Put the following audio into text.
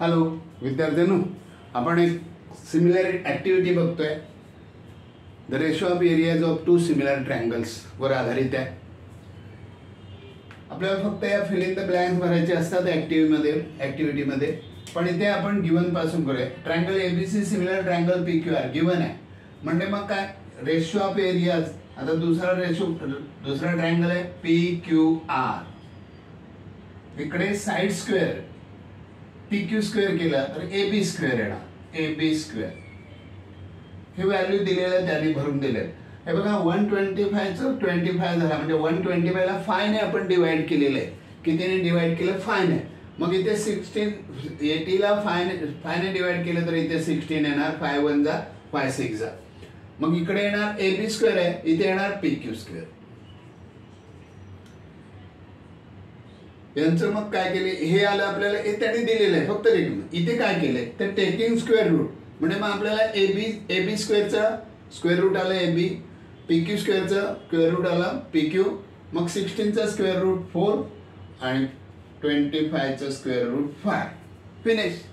Hello विद्यार्थ्यांनो, आपण एक सिमिलर ॲक्टिव्हिटी बघतोय. The ratio of areas of two similar triangles वर आधारित आहे. आपल्याला फक्त या फिल इन द ब्लँक्स भरायचे असतात ॲक्टिव्हिटीमध्ये. पण इथे आपण गिवन पासून करूया. Triangle ABC similar triangle PQR given आहे. म्हणजे मग काय रेशो ऑफ एरियाज. आता दुसरा ट्रायंगल आहे पीक्यूआर. इकडे साइड स्क्वेअर पीक्यू स्क्वेअर केला तर एबी स्क्वेअर येणार. एबी स्क्वेअर हे व्हॅल्यू दिलेलं त्यांनी भरून दिले. हे बघा 125 चं 25 झाला म्हणजे 125 ला 5 ने आपण डिवाइड केलेलं आहे. कितीने डिवाइड केलं? 5 ने. मग इथे 16 80 ला 5 ने डिवाइड केलं तर इथे 16 येणार. 5 1 जा 5 6 जा. मग इकडे येणार एबी स्क्वेअर आहे, इथे येणार पीक्यू स्क्वेअर. यांचं मग काय केले? हे आलं आपल्याला, हे त्यांनी दिलेलं आहे फक्त इथे काय केलंय तर टेकिंग स्क्वेअर रूट. म्हणजे मग आपल्याला एबी स्क्वेअरचा स्क्वेअर रूट आला एबी, पीक्यू स्क्वेअरचा स्क्वेअर रूट आला पीक्यू, मग 16 चा स्क्वेअर रूट 4 आणि 25 चा स्क्वेअर रूट 5. फिनिश.